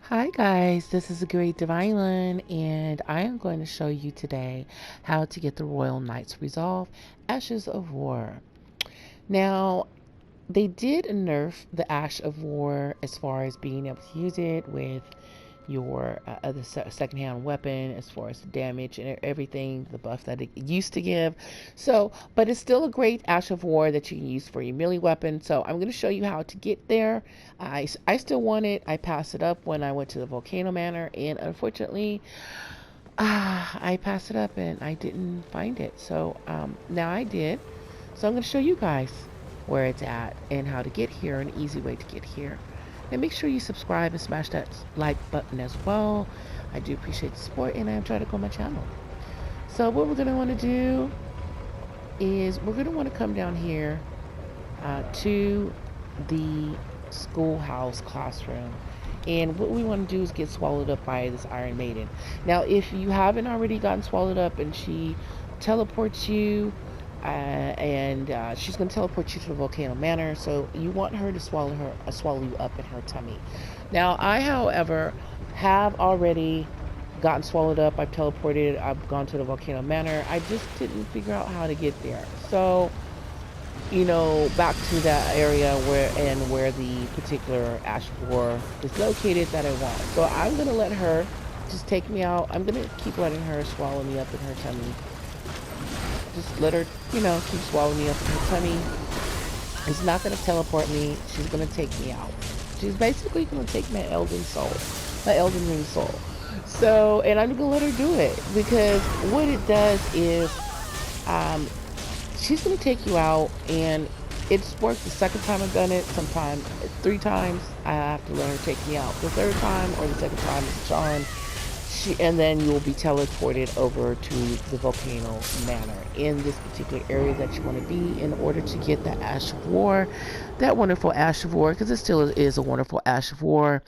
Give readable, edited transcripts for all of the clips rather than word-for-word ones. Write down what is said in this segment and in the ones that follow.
Hi guys, this is a Great Divine, and I am going to show you today how to get the Royal Knight's Resolve Ashes of War. Now, they did nerf the Ash of War as far as being able to use it with your other secondhand weapon as far as the damage and everything, the buff that it used to give. So, but it's still a great Ash of War that you can use for your melee weapon. So I'm going to show you how to get there. I still want it. I passed it up when I went to the Volcano Manor, and unfortunately, I passed it up and I didn't find it. So now I did. So I'm going to show you guys where it's at and how to get here, an easy way to get here. And make sure you subscribe and smash that like button as well. I do appreciate the support, and I am trying to grow my channel. So what we're going to want to do is we're going to want to come down here to the schoolhouse classroom. And what we want to do is get swallowed up by this Iron Maiden. Now, if you haven't already gotten swallowed up and she teleports you, and she's going to teleport you to the Volcano Manor, so you want her to swallow you up in her tummy. Now, I, however, have already gotten swallowed up. I've teleported. I've gone to the Volcano Manor. I just didn't figure out how to get there. So back to that area where the particular ash boar is located that I want. So I'm gonna let her just take me out. I'm gonna keep letting her swallow me up in her tummy. Just let her, keep swallowing me up in her tummy. It's not gonna teleport me. She's gonna take me out. She's basically gonna take my Elden soul, my Elden Ring soul. So, and I'm gonna let her do it because what it does is, um, she's gonna take you out, and it's worked the second time I've done it. Sometimes 3 times I have to let her take me out. The third time or the second time is a charm. And then you will be teleported over to the Volcano Manor in this particular area that you want to be in order to get the Ash of War, that wonderful Ash of War, because it still is a wonderful Ash of War,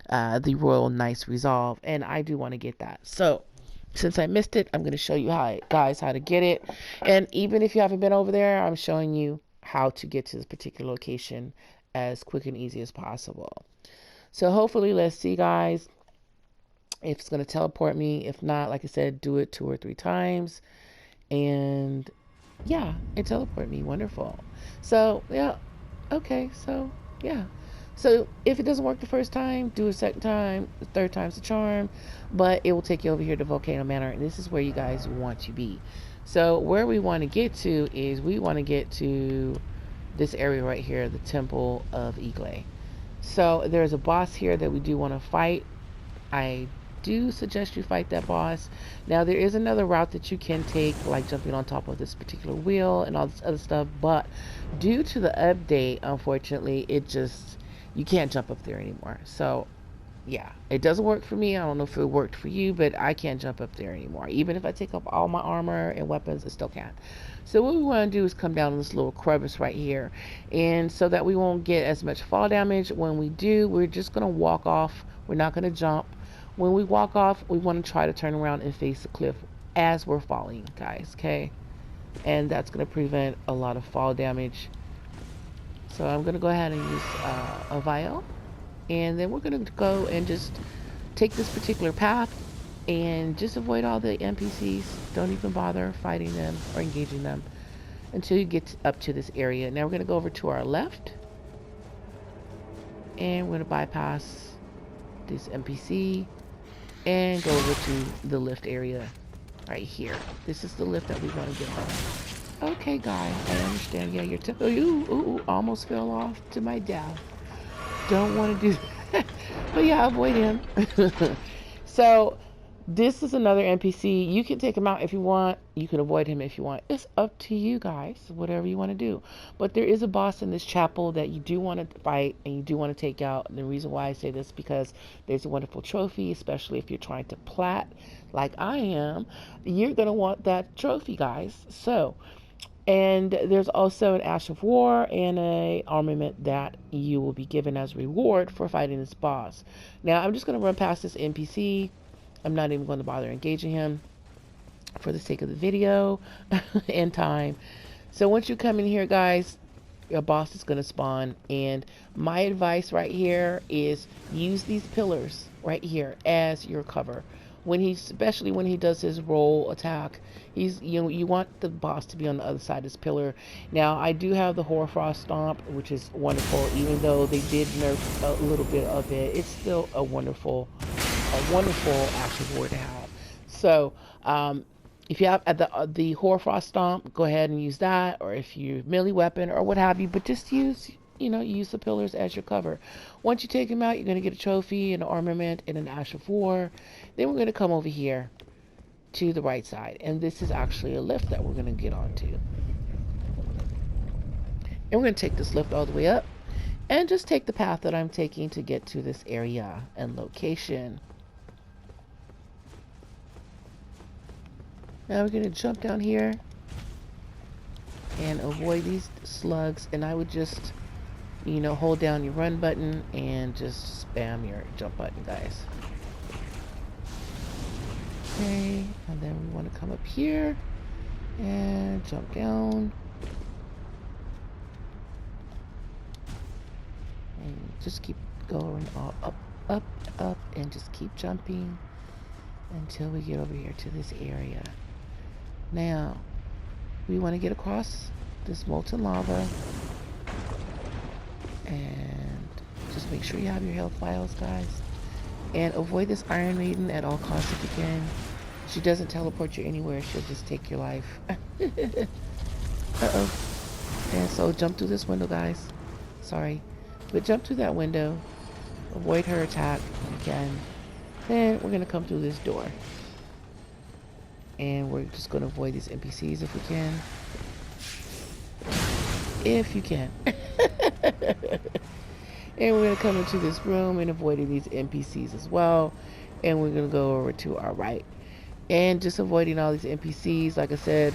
the Royal Knight's Resolve, and I do want to get that. So since I missed it, I'm going to show you guys how to get it. And even if you haven't been over there, I'm showing you how to get to this particular location as quick and easy as possible. So hopefully, let's see, guys, if it's going to teleport me. If not, like I said, do it 2 or 3 times. And yeah, it teleported me. Wonderful. So, yeah. Okay. So, yeah. So if it doesn't work the first time, do it a second time. The third time's the charm. But it will take you over here to Volcano Manor. And this is where you guys want to be. So where we want to get to is we want to get to this area right here, the Temple of Igle. So there's a boss here that we do want to fight. I do suggest you fight that boss. Now, there is another route that you can take, like jumping on top of this particular wheel and all this other stuff, but due to the update, unfortunately, you can't jump up there anymore. So, yeah, it doesn't work for me. I don't know if it worked for you, but I can't jump up there anymore. Even if I take off all my armor and weapons, I still can't. So what we want to do is come down this little crevice right here. And so that we won't get as much fall damage, when we do, we're just going to walk off. We're not going to jump. When we walk off, we want to try to turn around and face the cliff as we're falling, guys, okay? And that's going to prevent a lot of fall damage. So I'm going to go ahead and use a vial. And then we're going to go and just take this particular path and just avoid all the NPCs. Don't even bother fighting them or engaging them until you get up to this area. Now we're going to go over to our left. And we're going to bypass this NPC and go over to the lift area right here. This is the lift that we want to get on. Okay, guys, I understand. Yeah, you're almost fell off to my death. Don't want to do that. But yeah, avoid him. So this is another NPC. You can take him out if you want. You can avoid him if you want. It's up to you guys, whatever you want to do. But there is a boss in this chapel that you do want to fight and you do want to take out. And the reason why I say this is because there's a wonderful trophy, especially if you're trying to plat like I am. You're going to want that trophy, guys. So, and there's also an Ash of War and a armament that you will be given as reward for fighting this boss. Now, I'm just going to run past this NPC. I'm not even going to bother engaging him for the sake of the video and time. So once you come in here, guys, your boss is going to spawn. And my advice right here is use these pillars right here as your cover. When he, especially when he does his roll attack, he's, you want the boss to be on the other side of this pillar. Now I do have the Hoarfrost Stomp, which is wonderful. Even though they did nerf a little bit of it, it's still a wonderful action ward to have. So if you have at the Hoarfrost Stomp, go ahead and use that, or if you melee weapon or what have you. But just use, use the pillars as your cover. Once you take them out, you're going to get a trophy, an armament, and an Ash of War. Then we're going to come over here to the right side, and this is actually a lift that we're going to get onto. And we're going to take this lift all the way up, and just take the path that I'm taking to get to this area and location. Now we're going to jump down here and avoid these slugs, and I would just, hold down your run button and just spam your jump button, guys. Okay, and then we want to come up here and jump down. And just keep going all up, and just keep jumping until we get over here to this area. Now, we want to get across this molten lava, and just make sure you have your health vials, guys. And avoid this Iron Maiden at all costs if you can. She doesn't teleport you anywhere, she'll just take your life. Uh-oh. And so jump through this window, guys. Sorry. But jump through that window. Avoid her attack if you can. Then we're going to come through this door. And we're just going to avoid these NPCs if we can. If you can. And we're going to come into this room and avoid these NPCs as well. And we're going to go over to our right. And just avoiding all these NPCs. Like I said,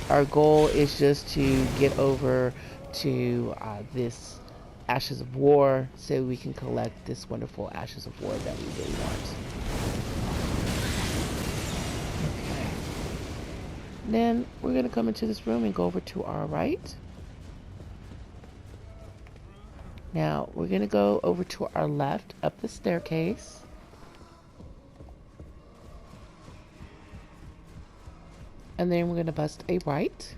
our goal is just to get over to this Ashes of War so we can collect this wonderful Ashes of War that we really want. Okay. Then we're going to come into this room and go over to our right. Now we're going to go over to our left up the staircase. And then we're going to bust a right.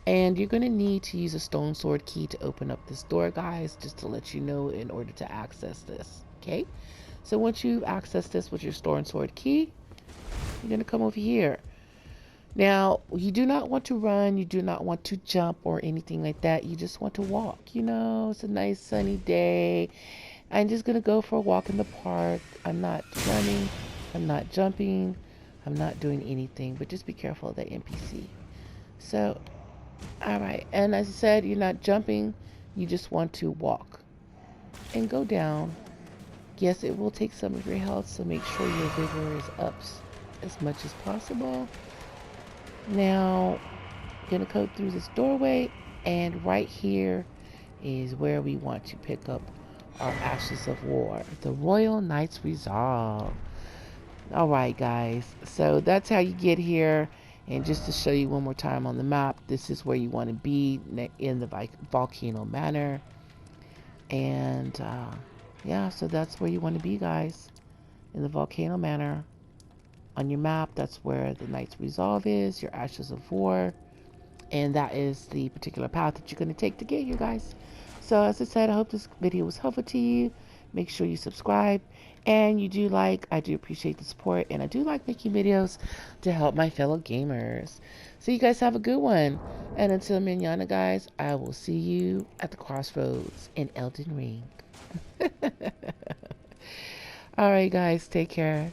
And you're going to need to use a stone sword key to open up this door, guys, just to let you know in order to access this. Okay? So once you've accessed this with your stone sword key, you're going to come over here. Now, you do not want to run, you do not want to jump or anything like that. You just want to walk. It's a nice sunny day. I'm just going to go for a walk in the park. I'm not running, I'm not jumping, I'm not doing anything, but just be careful of that NPC. So, alright, and as I said, you're not jumping, you just want to walk and go down. Yes, it will take some of your health, so make sure your vigor is up as much as possible. Now, gonna go through this doorway, and right here is where we want to pick up our Ashes of War, the Royal Knight's Resolve. Alright guys, so that's how you get here. And just to show you one more time on the map, this is where you want to be in the Volcano Manor. And yeah, so that's where you want to be, guys, in the Volcano Manor. On your map, that's where the Knight's Resolve is, your Ashes of War, and that is the particular path that you're going to take to get here, guys. So as I said, I hope this video was helpful to you. Make sure you subscribe, and I do appreciate the support, and I do like making videos to help my fellow gamers. So you guys have a good one, and until mañana, guys, I will see you at the crossroads in Elden Ring. Alright guys, take care.